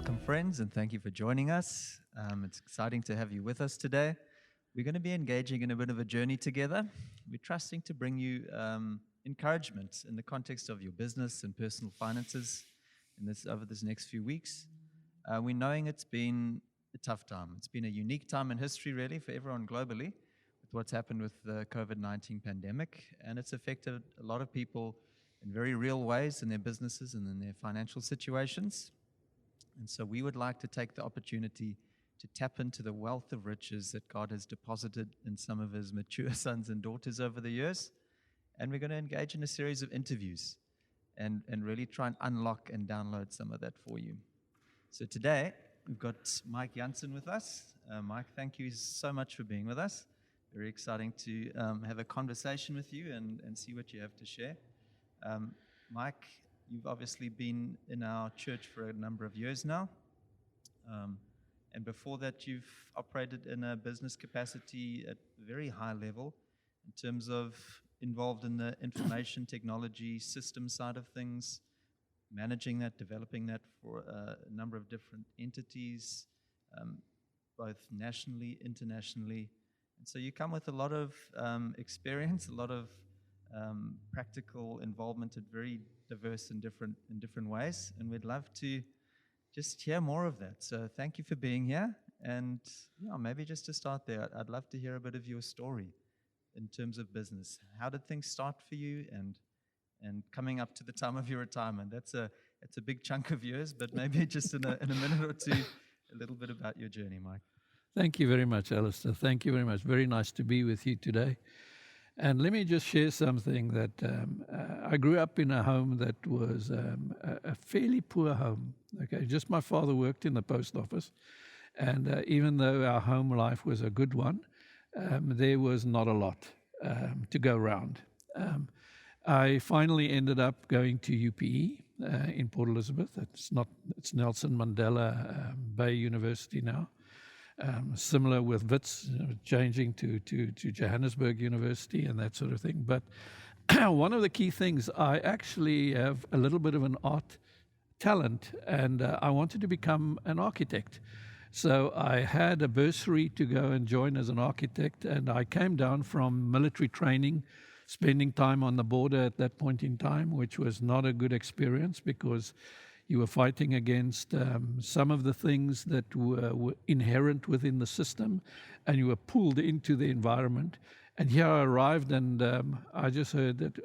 Welcome, friends, and thank you for joining us. It's exciting to have you with us today. We're going to be engaging in a bit of a journey together. We're trusting to bring you encouragement in the context of your business and personal finances over this next few weeks. We're knowing it's been a tough time. It's been a unique time in history, really, for everyone globally, with what's happened with the COVID-19 pandemic, and it's affected a lot of people in very real ways in their businesses and in their financial situations. And so we would like to take the opportunity to tap into the wealth of riches that God has deposited in some of his mature sons and daughters over the years. And we're going to engage in a series of interviews and really try and unlock and download some of that for you. So today, we've got Mike Jansen with us. Mike, thank you so much for being with us. Very exciting to have a conversation with you and see what you have to share. Mike, you've obviously been in our church for a number of years now. And before that, you've operated in a business capacity at a very high level in terms of involved in the information technology system side of things, managing that, developing that for a number of different entities, both nationally, internationally. And so you come with a lot of experience, a lot of practical involvement in very diverse and different ways, and we'd love to just hear more of that. So thank you for being here, and maybe just to start there, I'd love to hear a bit of your story in terms of business. How did things start for you, and coming up to the time of your retirement? That's a big chunk of years, but maybe just in a minute or two, a little bit about your journey, Mike. Thank you very much, Alistair. Thank you very much. Very nice to be with you today. And let me just share something that I grew up in a home that was a fairly poor home. Okay, just my father worked in the post office, and even though our home life was a good one, there was not a lot to go around. I finally ended up going to UPE in Port Elizabeth. It's Nelson Mandela Bay University now. Similar with Wits, changing to Johannesburg University and that sort of thing. But one of the key things, I actually have a little bit of an art talent, and I wanted to become an architect. So I had a bursary to go and join as an architect, and I came down from military training, spending time on the border at that point in time, which was not a good experience because you were fighting against some of the things that were inherent within the system, and you were pulled into the environment. And here I arrived, and I just heard that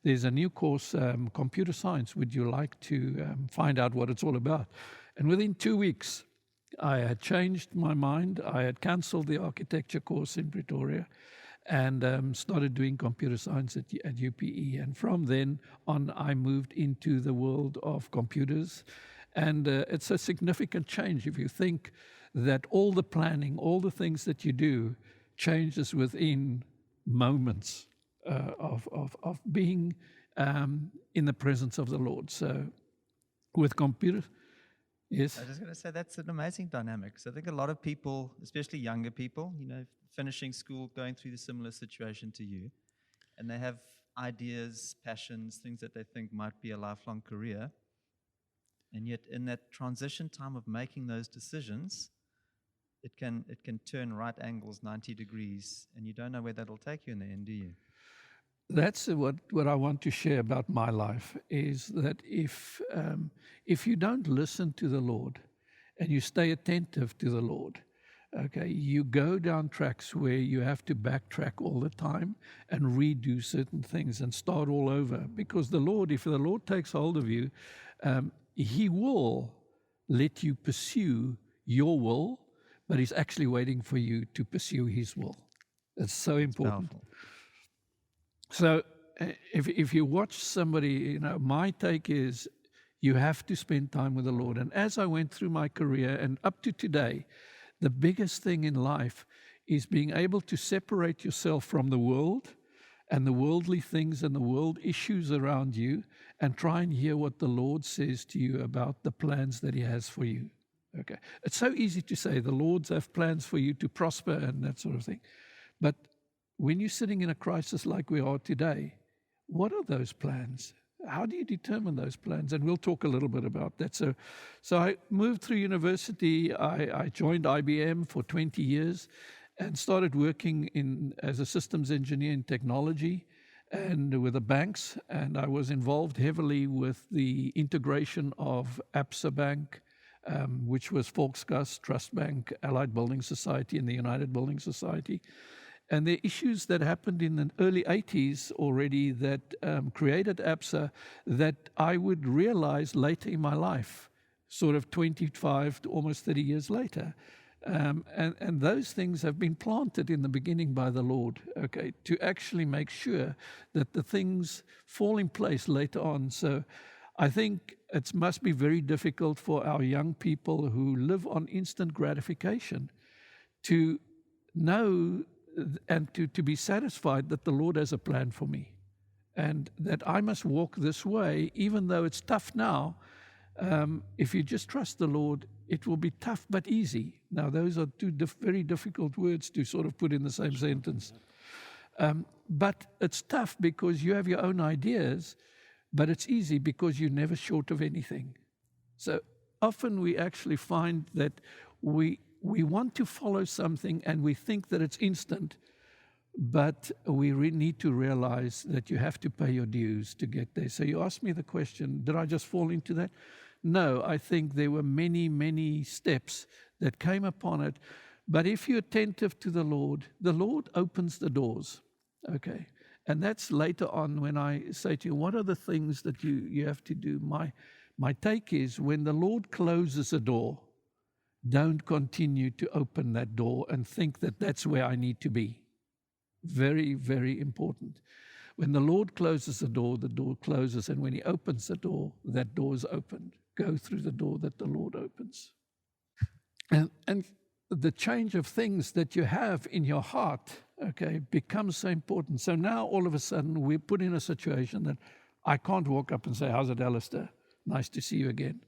there's a new course, computer science. Would you like to find out what it's all about? And within 2 weeks, I had changed my mind. I had cancelled the architecture course in Pretoria and started doing computer science at UPE. And from then on, I moved into the world of computers. And it's a significant change if you think that all the planning, all the things that you do changes within moments of being in the presence of the Lord. So with computers, yes? I was just going to say that's an amazing dynamic. So I think a lot of people, especially younger people, finishing school, going through the similar situation to you, and they have ideas, passions, things that they think might be a lifelong career. And yet in that transition time of making those decisions, it can turn right angles 90 degrees, and you don't know where that'll take you in the end, do you? That's what I want to share about my life, is that if you don't listen to the Lord and you stay attentive to the Lord, okay, you go down tracks where you have to backtrack all the time and redo certain things and start all over. Because the Lord, if the Lord takes hold of you, he will let you pursue your will, but he's actually waiting for you to pursue his will. It's so important. Powerful. So if you watch somebody, my take is you have to spend time with the Lord. And as I went through my career and up to today, the biggest thing in life is being able to separate yourself from the world and the worldly things and the world issues around you and try and hear what the Lord says to you about the plans that he has for you. Okay. It's so easy to say the Lord's have plans for you to prosper and that sort of thing. But when you're sitting in a crisis like we are today, what are those plans? how do you determine those plans? And we'll talk a little bit about that. So I moved through university. I joined IBM for 20 years and started working as a systems engineer in technology and with the banks. And I was involved heavily with the integration of Absa Bank, which was Volkskas, Trust Bank, Allied Building Society, and the United Building Society. And the issues that happened in the early 80s already that created ABSA that I would realize later in my life, sort of 25 to almost 30 years later. And those things have been planted in the beginning by the Lord, okay, to actually make sure that the things fall in place later on. So I think it must be very difficult for our young people who live on instant gratification to know and to be satisfied that the Lord has a plan for me and that I must walk this way, even though it's tough now. If you just trust the Lord, it will be tough but easy. Now, those are two very difficult words to sort of put in the same sentence. But it's tough because you have your own ideas, but it's easy because you're never short of anything. So often we actually find that we want to follow something and we think that it's instant, but we need to realize that you have to pay your dues to get there. So you asked me the question, did I just fall into that? No, I think there were many, many steps that came upon it. But if you're attentive to the Lord opens the doors, okay? And that's later on when I say to you, what are the things that you have to do? My take is when the Lord closes a door, don't continue to open that door and think that that's where I need to be. Very, very important. When the Lord closes the door closes. And when He opens the door, that door is opened. Go through the door that the Lord opens. And the change of things that you have in your heart, okay, becomes so important. So now all of a sudden we're put in a situation that I can't walk up and say, how's it, Alistair? Nice to see you again.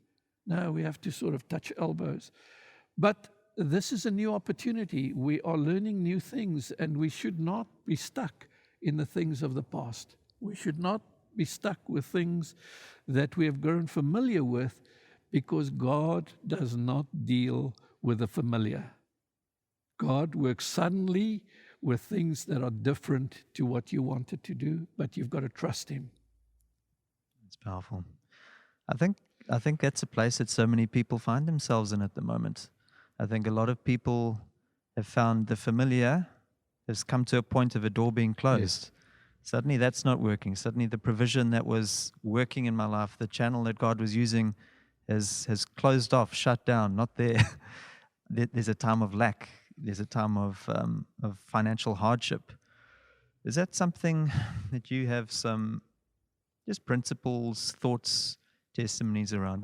No, we have to sort of touch elbows. But this is a new opportunity. We are learning new things, and we should not be stuck in the things of the past. We should not be stuck with things that we have grown familiar with, because God does not deal with the familiar. God works suddenly with things that are different to what you wanted to do, but you've got to trust Him. It's powerful. I think that's a place that so many people find themselves in at the moment. I think a lot of people have found the familiar has come to a point of a door being closed. Yes. Suddenly that's not working. Suddenly the provision that was working in my life, the channel that God was using has closed off, shut down, not there. There's a time of lack. There's a time of financial hardship. Is that something that you have some just principles, thoughts, testimonies around?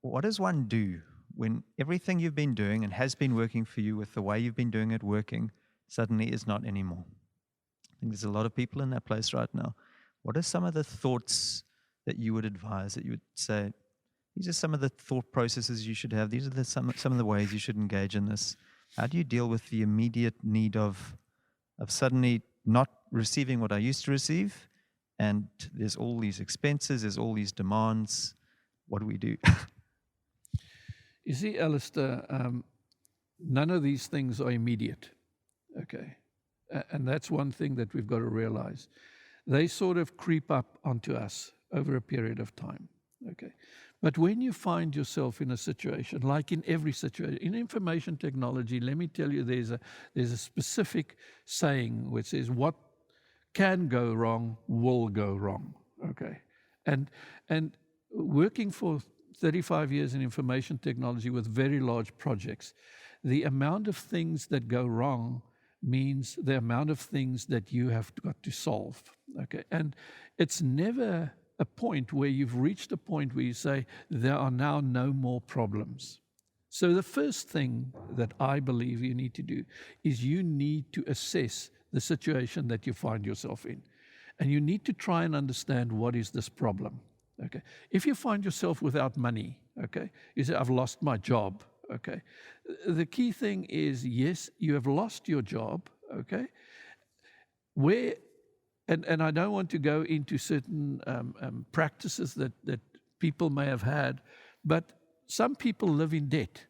What does one do when everything you've been doing and has been working for you with the way you've been doing it working suddenly is not anymore? I think there's a lot of people in that place right now. What are some of the thoughts that you would advise, that you would say, these are some of the thought processes you should have, these are some of the ways you should engage in this? How do you deal with the immediate need of suddenly not receiving what I used to receive, and there's all these expenses, there's all these demands? What do we do? You see, Alistair, none of these things are immediate, okay? And that's one thing that we've got to realize. They sort of creep up onto us over a period of time, okay? But when you find yourself in a situation, like in every situation, in information technology, let me tell you, there's a specific saying which says, what can go wrong will go wrong, okay? And working for 35 years in information technology with very large projects, the amount of things that go wrong means the amount of things that you have got to solve, okay? And it's never a point where you've reached a point where you say, there are now no more problems. So the first thing that I believe you need to do is you need to assess the situation that you find yourself in. And you need to try and understand, what is this problem? Okay. If you find yourself without money, okay, you say, I've lost my job, okay. The key thing is, yes, you have lost your job, okay. Where and I don't want to go into certain practices that people may have had, but some people live in debt.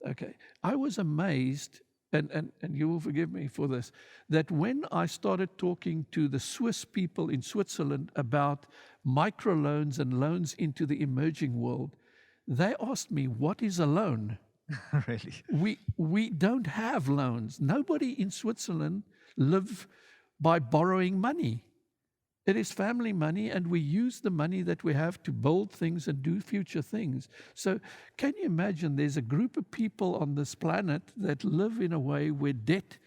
Okay, I was amazed, and you will forgive me for this, that when I started talking to the Swiss people in Switzerland about microloans and loans into the emerging world, they asked me, what is a loan? Really? We don't have loans. Nobody in Switzerland live by borrowing money. It is family money, and we use the money that we have to build things and do future things. So can you imagine there's a group of people on this planet that live in a way where debt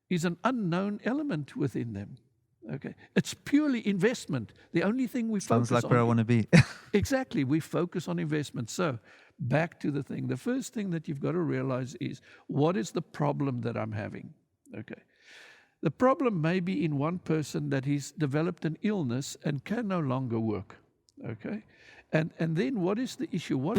is an unknown element within them? Okay, it's purely investment. The only thing we Sounds focus like on. where I want to be. Exactly, we focus on investment. So back to the thing. The first thing that you've got to realize is, what is the problem that I'm having? Okay. The problem may be in one person that he's developed an illness and can no longer work. Okay. And then what is the issue?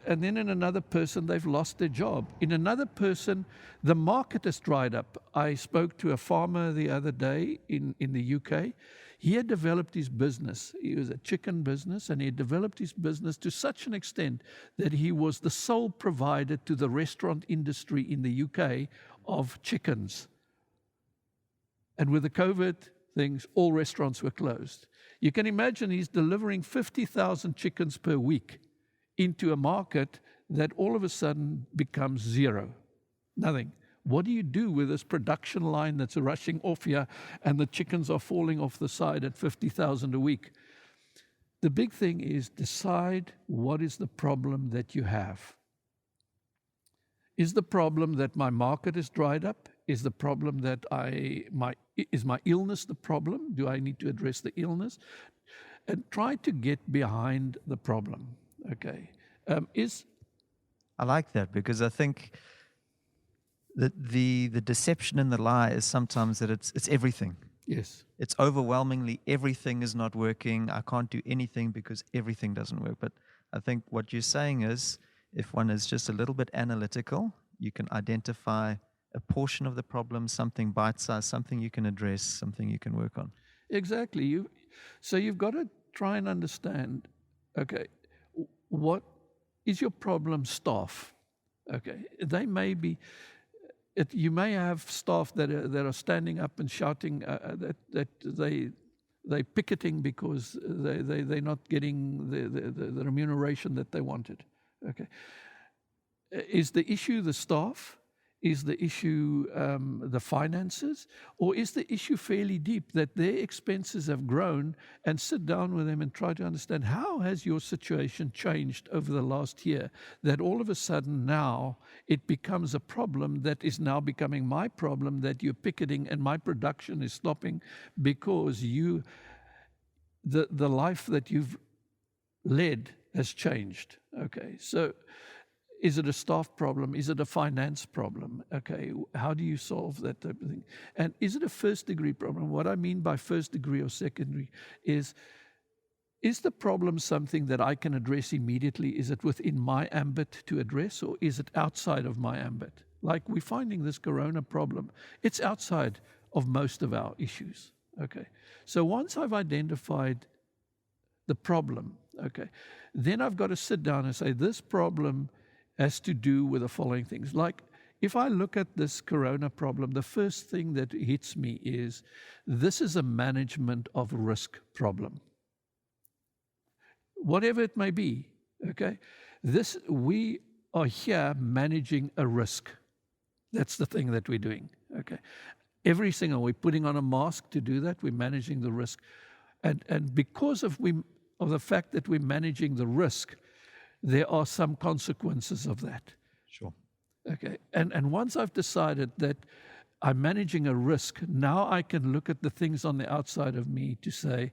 And then in another person, they've lost their job. In another person, the market has dried up. I spoke to a farmer the other day in the UK. He had developed his business. He was a chicken business, and he had developed his business to such an extent that he was the sole provider to the restaurant industry in the UK of chickens. And with the COVID things, all restaurants were closed. You can imagine he's delivering 50,000 chickens per week into a market that all of a sudden becomes zero. Nothing. What do you do with this production line that's rushing off here and the chickens are falling off the side at 50,000 a week? The big thing is, decide what is the problem that you have. Is the problem that my market is dried up? Is the problem that is my illness the problem? Do I need to address the illness? And try to get behind the problem. Okay. I like that, because I think that the deception and the lie is sometimes that it's everything. Yes. It's overwhelmingly everything is not working. I can't do anything because everything doesn't work. But I think what you're saying is, if one is just a little bit analytical, you can identify a portion of the problem, something bite-sized, something you can address, something you can work on. Exactly. So you've got to try and understand, okay, what is your problem? Staff. Okay. They may be, you may have staff that are standing up and shouting that they're picketing because they're not getting the remuneration that they wanted. Okay. Is the issue the staff? Is the issue the finances? Or is the issue fairly deep, that their expenses have grown? And sit down with them and try to understand, how has your situation changed over the last year, that all of a sudden now it becomes a problem that is now becoming my problem, that you're picketing and my production is stopping because the life that you've led has changed. Okay, so is it a staff problem? Is it a finance problem? Okay, how do you solve that type of thing? And is it a first-degree problem? What I mean by first-degree or secondary is the problem something that I can address immediately? Is it within my ambit to address, or is it outside of my ambit? Like we're finding this corona problem, it's outside of most of our issues. Okay, so once I've identified the problem, okay, then I've got to sit down and say, this problem has to do with the following things. Like, if I look at this corona problem, the first thing that hits me is, this is a management of risk problem. Whatever it may be, okay? We are here managing a risk. That's the thing that we're doing, okay? Every single, we're putting on a mask to do that, we're managing the risk. And because of the fact that we're managing the risk, there are some consequences of that. Sure. Okay. And once I've decided that I'm managing a risk, now I can look at the things on the outside of me to say,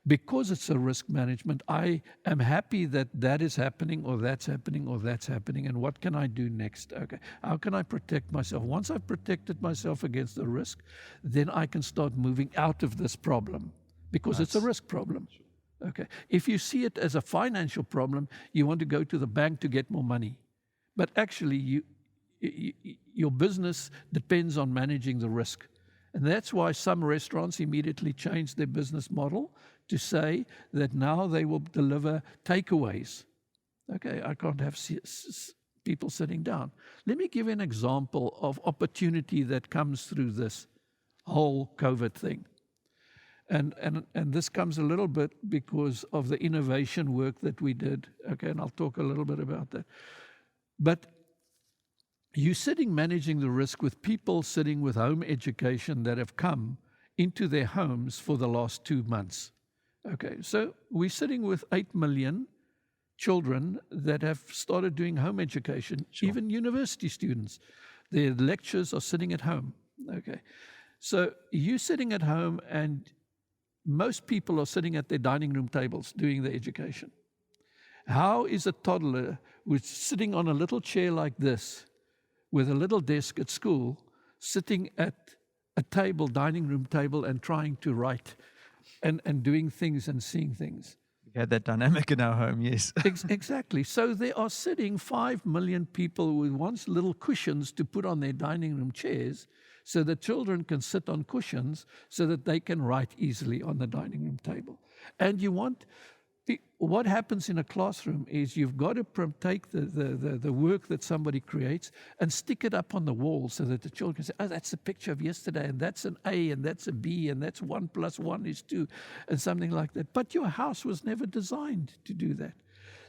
because it's a risk management, I am happy that that is happening, or that's happening, or that's happening, and what can I do next? Okay. How can I protect myself? Once I've protected myself against the risk, then I can start moving out of this problem, because it's a risk problem. Okay. If you see it as a financial problem, you want to go to the bank to get more money. But actually, your business depends on managing the risk. And that's why some restaurants immediately changed their business model to say that now they will deliver takeaways. Okay, I can't have people sitting down. Let me give you an example of opportunity that comes through this whole COVID thing. And this comes a little bit because of the innovation work that we did. Okay, and I'll talk a little bit about that. But you're sitting managing the risk with people sitting with home education that have come into their homes for the last 2 months. Okay, so we're sitting with 8 million children that have started doing home education, even university students. Their lectures are sitting at home. Okay, so you're sitting at home and most people are sitting at their dining room tables doing their education. How is a toddler who's sitting on a little chair like this with a little desk at school, sitting at a table, dining room table, and trying to write and doing things and seeing things? We had that dynamic in our home, yes. Exactly. So there are sitting 5 million people with once little cushions to put on their dining room chairs so that children can sit on cushions so that they can write easily on the dining room table. And you want, what happens in a classroom is you've got to take the work that somebody creates and stick it up on the wall so that the children can say, oh, that's a picture of yesterday, and that's an A, and that's a B, and that's 1 + 1 is 2, and something like that. But your house was never designed to do that.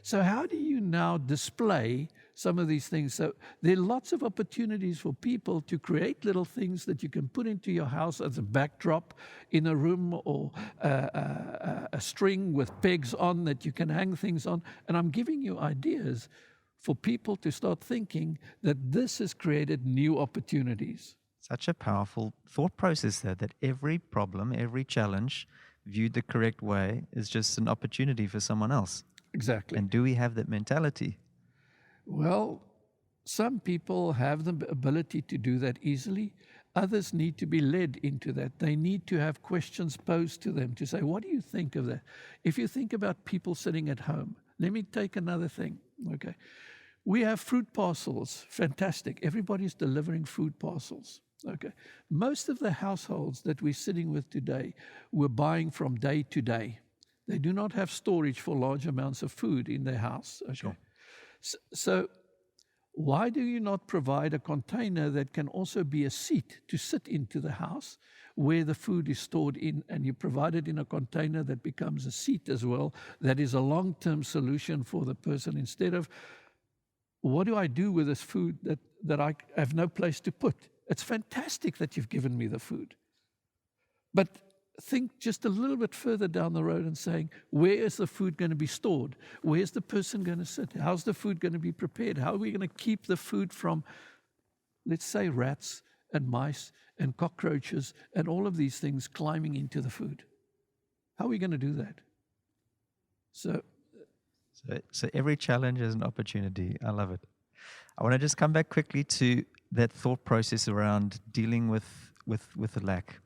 So how do you now display some of these things? So there are lots of opportunities for people to create little things that you can put into your house as a backdrop in a room, or a string with pegs on that you can hang things on. And I'm giving you ideas for people to start thinking that this has created new opportunities. Such a powerful thought process there, that every problem, every challenge viewed the correct way is just an opportunity for someone else. Exactly. And do we have that mentality? Well, some people have the ability to do that easily. Others need to be led into that. They need to have questions posed to them to say, what do you think of that? If you think about people sitting at home, let me take another thing. Okay. We have fruit parcels. Fantastic. Everybody's delivering food parcels. Okay. Most of the households that we're sitting with today, we're buying from day to day. They do not have storage for large amounts of food in their house. Okay. Sure. So why do you not provide a container that can also be a seat to sit into the house where the food is stored in, and you provide it in a container that becomes a seat as well, that is a long-term solution for the person, instead of, what do I do with this food that I have no place to put? It's fantastic that you've given me the food. But think just a little bit further down the road and saying, where is the food going to be stored? Where's the person going to sit? How's the food going to be prepared? How are we going to keep the food from, let's say, rats and mice and cockroaches and all of these things climbing into the food? How are we going to do that? So every challenge is an opportunity. I love it. I want to just come back quickly to that thought process around dealing with the lack.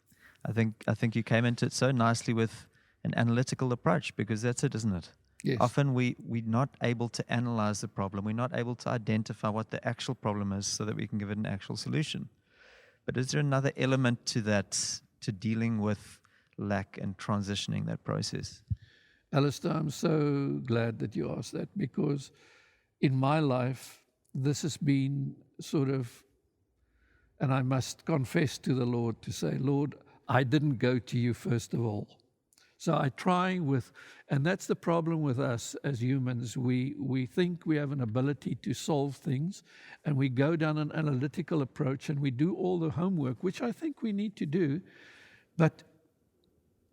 I think you came into it so nicely with an analytical approach, because that's it, isn't it? yes. Often we're not able to analyze the problem. We're not able to identify what the actual problem is so that we can give it an actual solution. But is there another element to that, to dealing with lack and transitioning that process? Alistair, I'm so glad that you asked that, because in my life, this has been sort of, and I must confess to the Lord to say, Lord, I didn't go to you first of all. So I try and that's the problem with us as humans. We think we have an ability to solve things, and we go down an analytical approach and we do all the homework, which I think we need to do. But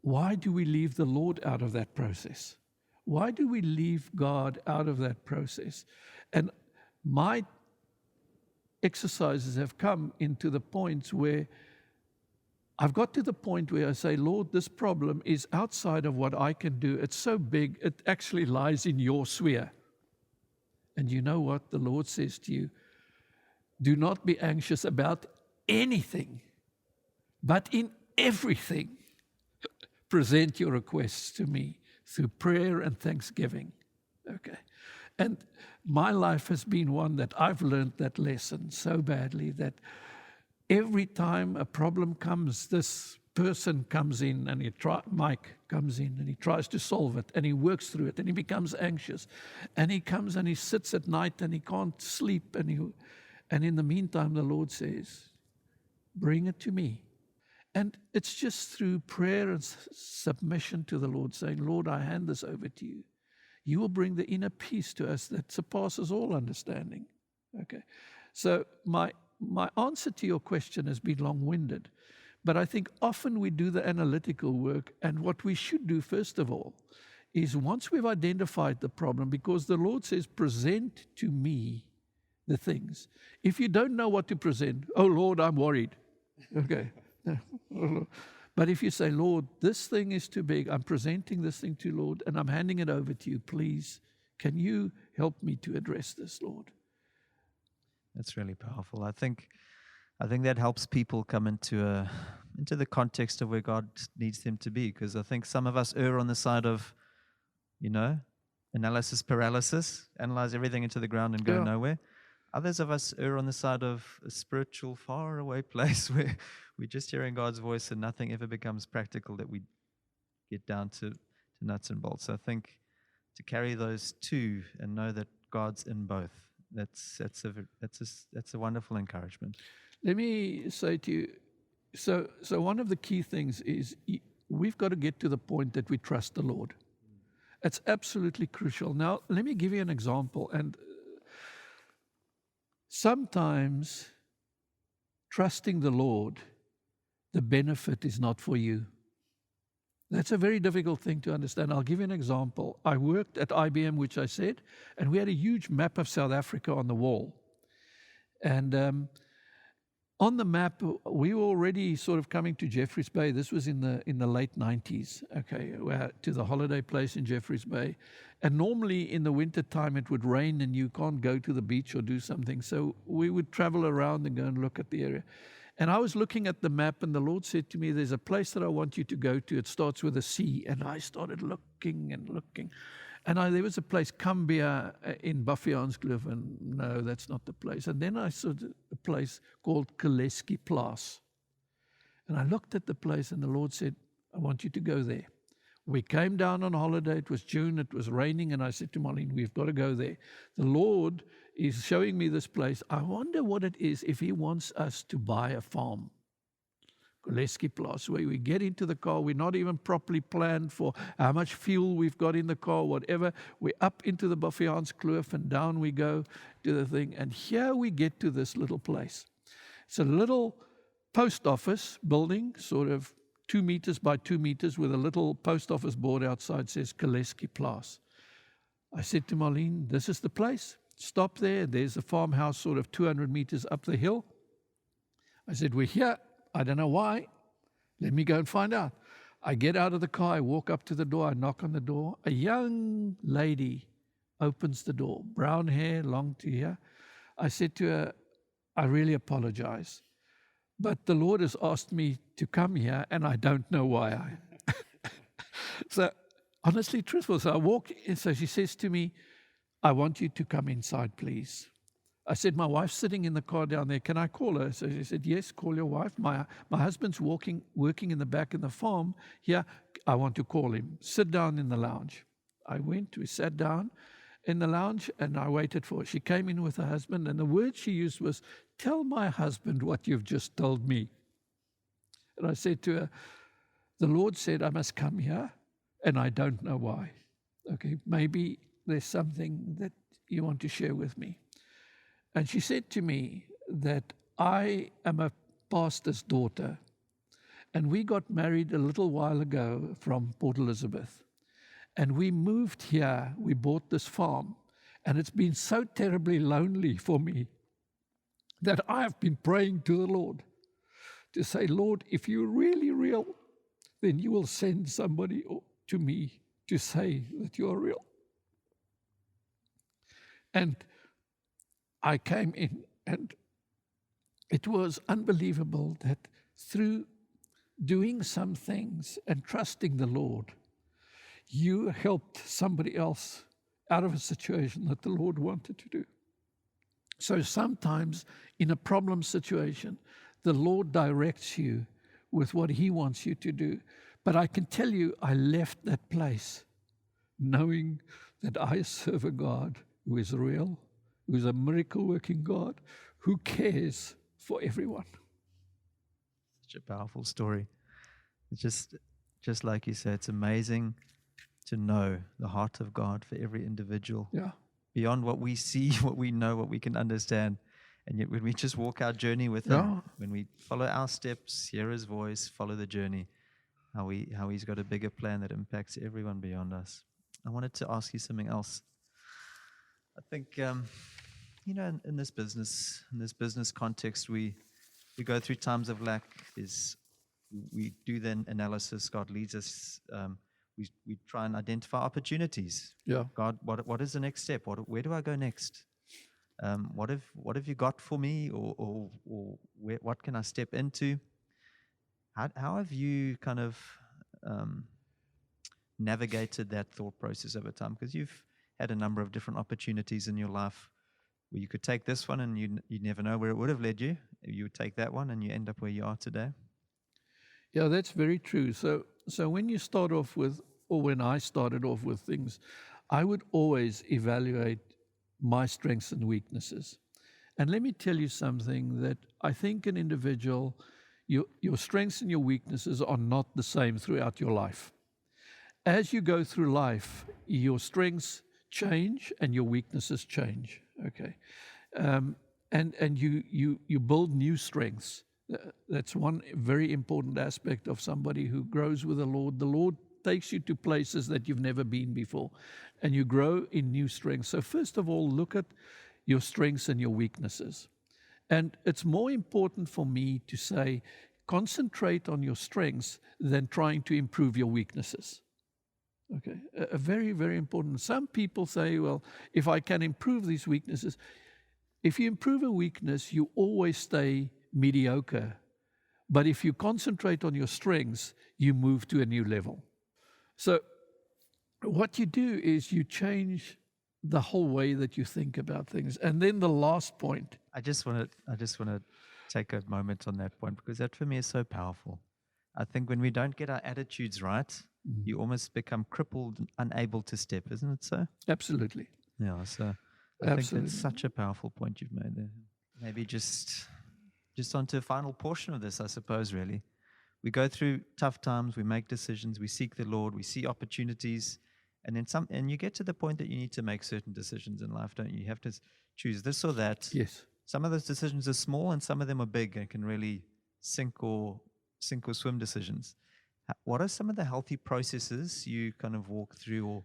why do we leave the Lord out of that process? Why do we leave God out of that process? And my exercises have come into the points where I've got to the point where I say, Lord, this problem is outside of what I can do. It's so big, it actually lies in your sphere. And you know what the Lord says to you? Do not be anxious about anything, but in everything, present your requests to me through prayer and thanksgiving. Okay. And my life has been one that I've learned that lesson so badly, that every time a problem comes, this person comes in and Mike comes in and he tries to solve it and he works through it and he becomes anxious and he comes and he sits at night and he can't sleep and in the meantime the Lord says, bring it to me. And it's just through prayer and submission to the Lord, saying, Lord, I hand this over to you. You will bring the inner peace to us that surpasses all understanding. Okay. So my answer to your question has been long-winded, but I think often we do the analytical work, and what we should do first of all is, once we've identified the problem, because the Lord says, present to me the things. If you don't know what to present, oh Lord, I'm worried. Okay. But if you say, Lord, this thing is too big, I'm presenting this thing to Lord, and I'm handing it over to you, please, can you help me to address this, Lord? That's really powerful. I think that helps people come into the context of where God needs them to be, because I think some of us err on the side of, analysis paralysis, analyze everything into the ground and go nowhere. Others of us err on the side of a spiritual, faraway place where we're just hearing God's voice and nothing ever becomes practical, that we get down to nuts and bolts. So I think to carry those two and know that God's in both, that's a wonderful encouragement. Let me say to you, so one of the key things is we've got to get to the point that we trust the Lord. It's absolutely crucial. Now, let me give you an example. And sometimes trusting the Lord, the benefit is not for you. That's a very difficult thing to understand. I'll give you an example. I worked at IBM, which I said, and we had a huge map of South Africa on the wall. And on the map, we were already sort of coming to Jeffreys Bay. This was in the late 90s, okay, to the holiday place in Jeffreys Bay. And normally in the winter time it would rain and you can't go to the beach or do something. So we would travel around and go and look at the area. And I was looking at the map, and the Lord said to me, there's a place that I want you to go to. It starts with a C. And I started looking and looking. And there was a place, Cumbia, in Baffianskloof, and no, that's not the place. And then I saw a place called Koleski Plaas. And I looked at the place, and the Lord said, I want you to go there. We came down on holiday. It was June. It was raining. And I said to Marlene, we've got to go there. The Lord is showing me this place. I wonder what it is if he wants us to buy a farm. Koleski Plaas, where we get into the car, we're not even properly planned for how much fuel we've got in the car, whatever. We're up into the Baffianskloof and down we go to the thing. And here we get to this little place. It's a little post office building, sort of 2 meters by 2 meters, with a little post office board outside says Koleski Plaas. I said to Marlene, this is the place. Stop there. There's a farmhouse sort of 200 meters up the hill. I said, we're here. I don't know why. Let me go and find out. I get out of the car. I walk up to the door. I knock on the door. A young lady opens the door. Brown hair, long to here. I said to her, I really apologize, but the Lord has asked me to come here, and I don't know why. So, honestly, truthful. So I walk in. So she says to me, I want you to come inside, please. I said, my wife's sitting in the car down there. Can I call her? So she said, yes, call your wife. My husband's working in the back in the farm. Here, I want to call him. Sit down in the lounge. We sat down in the lounge, and I waited for her. She came in with her husband, and the word she used was, tell my husband what you've just told me. And I said to her, the Lord said I must come here, and I don't know why. Okay, maybe there's something that you want to share with me. And she said to me that I am a pastor's daughter, and we got married a little while ago from Port Elizabeth. And we moved here, we bought this farm, and it's been so terribly lonely for me that I have been praying to the Lord to say, Lord, if you're really real, then you will send somebody to me to say that you are real. And I came in, and it was unbelievable that through doing some things and trusting the Lord, you helped somebody else out of a situation that the Lord wanted to do. So sometimes in a problem situation, The Lord directs you with what He wants you to do. But I can tell you, I left that place knowing that I serve a God who is real, who is a miracle-working God, who cares for everyone. Such a powerful story. It's just like you said, it's amazing to know the heart of God for every individual. Yeah. Beyond what we see, what we know, what we can understand. And yet when we just walk our journey with Him, when we follow our steps, hear His voice, follow the journey, how He's got a bigger plan that impacts everyone beyond us. I wanted to ask you something else. I think, in this business context, we go through times of lack. We do the analysis. God leads us. We try and identify opportunities. Yeah. God, what is the next step? Where do I go next? What have you got for me, or what can I step into? How have you kind of navigated that thought process over time? Because you've had a number of different opportunities in your life where you could take this one and you never know where it would have led you. You would take that one and you end up where you are today. Yeah, that's very true. So when you start off with, or when I started off with things, I would always evaluate my strengths and weaknesses. And let me tell you something that I think an individual, your strengths and your weaknesses are not the same throughout your life. As you go through life, your strengths change and your weaknesses change. Okay, and you build new strengths. That's one very important aspect of somebody who grows with the Lord. The Lord takes you to places that you've never been before, and you grow in new strengths. So first of all, look at your strengths and your weaknesses. And it's more important for me to say, concentrate on your strengths than trying to improve your weaknesses. Okay, a very, very important. Some people say, well, if I can improve these weaknesses, if you improve a weakness, you always stay mediocre. But if you concentrate on your strengths, you move to a new level. So what you do is you change the whole way that you think about things. And then the last point. I just want to take a moment on that point, because that for me is so powerful. I think when we don't get our attitudes right, you almost become crippled and unable to step, isn't it so? Absolutely. Yeah, so I think that's such a powerful point you've made there. Maybe just onto a final portion of this, I suppose, really. We go through tough times, we make decisions, we seek the Lord, we see opportunities, and then you get to the point that you need to make certain decisions in life, don't you? You have to choose this or that. Yes. Some of those decisions are small and some of them are big and can really sink or swim decisions. What are some of the healthy processes you kind of walk through or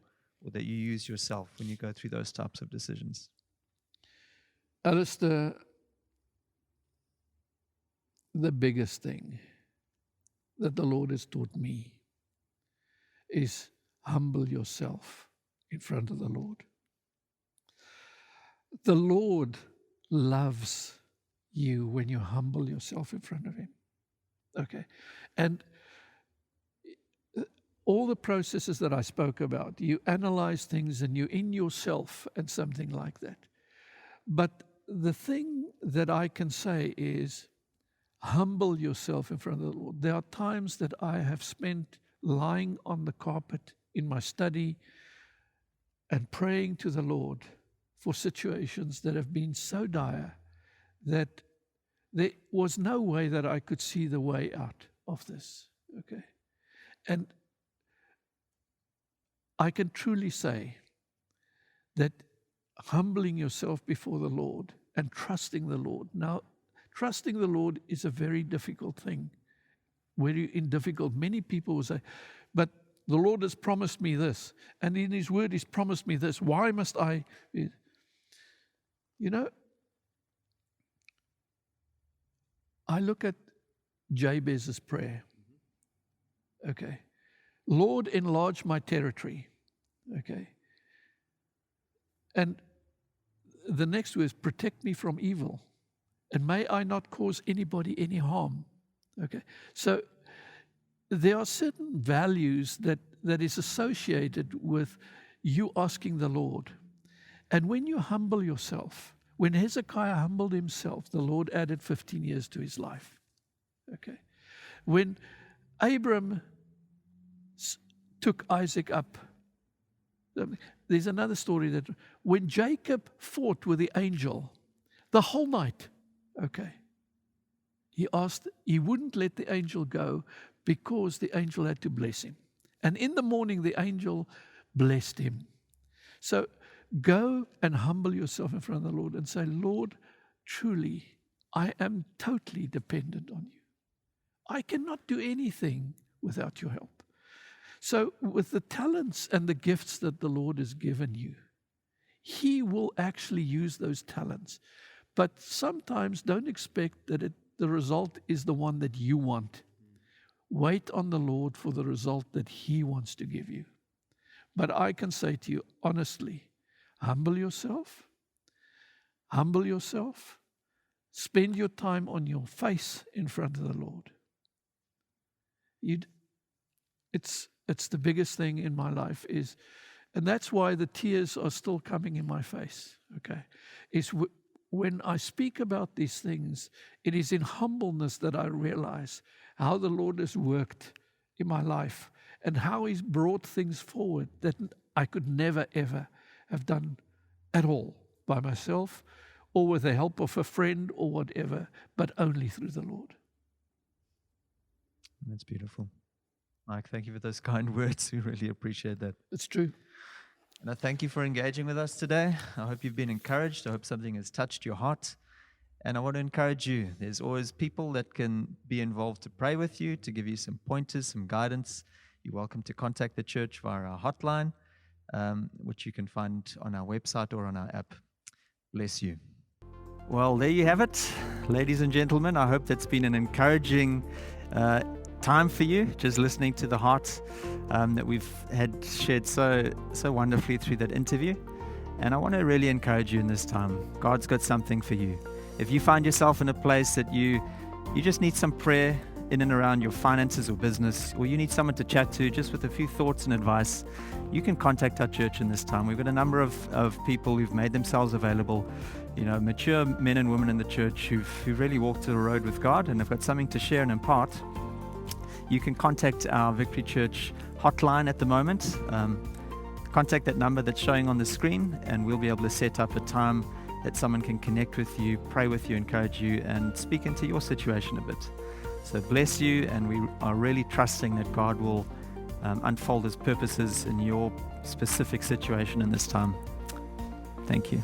that you use yourself when you go through those types of decisions? Alistair, the biggest thing that the Lord has taught me is humble yourself in front of the Lord. The Lord loves you when you humble yourself in front of Him. Okay. And all the processes that I spoke about, you analyze things and you're in yourself and something like that. But the thing that I can say is humble yourself in front of the Lord. There are times that I have spent lying on the carpet in my study and praying to the Lord for situations that have been so dire that there was no way that I could see the way out of this. Okay. And I can truly say that humbling yourself before the Lord and trusting the Lord. Now, trusting the Lord is a very difficult thing. Very difficult. Many people will say, but the Lord has promised me this, and in His word He's promised me this. Why must I? You know, I look at Jabez's prayer. Okay. Lord, enlarge my territory. Okay. And the next word is protect me from evil. And may I not cause anybody any harm. Okay. So there are certain values that is associated with you asking the Lord. And when you humble yourself, when Hezekiah humbled himself, the Lord added 15 years to his life. Okay. When Abram took Isaac up, there's another story that when Jacob fought with the angel the whole night, okay, he wouldn't let the angel go because the angel had to bless him. And in the morning, the angel blessed him. So go and humble yourself in front of the Lord and say, Lord, truly, I am totally dependent on you. I cannot do anything without your help. So with the talents and the gifts that the Lord has given you, He will actually use those talents. But sometimes don't expect that the result is the one that you want. Wait on the Lord for the result that He wants to give you. But I can say to you, honestly, humble yourself. Humble yourself. Spend your time on your face in front of the Lord. It's the biggest thing in my life and that's why the tears are still coming in my face, okay? When I speak about these things, it is in humbleness that I realize how the Lord has worked in my life and how He's brought things forward that I could never, ever have done at all by myself or with the help of a friend or whatever, but only through the Lord. That's beautiful. Mike, thank you for those kind words. We really appreciate that. It's true. And I thank you for engaging with us today. I hope you've been encouraged. I hope something has touched your heart. And I want to encourage you. There's always people that can be involved to pray with you, to give you some pointers, some guidance. You're welcome to contact the church via our hotline, which you can find on our website or on our app. Bless you. Well, there you have it, ladies and gentlemen. I hope that's been an encouraging time for you, just listening to the heart that we've had shared so wonderfully through that interview. And I want to really encourage you in this time. God's got something for you. If you find yourself in a place that you just need some prayer in and around your finances or business, or you need someone to chat to just with a few thoughts and advice, you can contact our church in this time. We've got a number of people who've made themselves available, mature men and women in the church who've really walked the road with God and have got something to share and impart. You can contact our Victory Church hotline at the moment. Contact that number that's showing on the screen, and we'll be able to set up a time that someone can connect with you, pray with you, encourage you, and speak into your situation a bit. So bless you, and we are really trusting that God will unfold His purposes in your specific situation in this time. Thank you.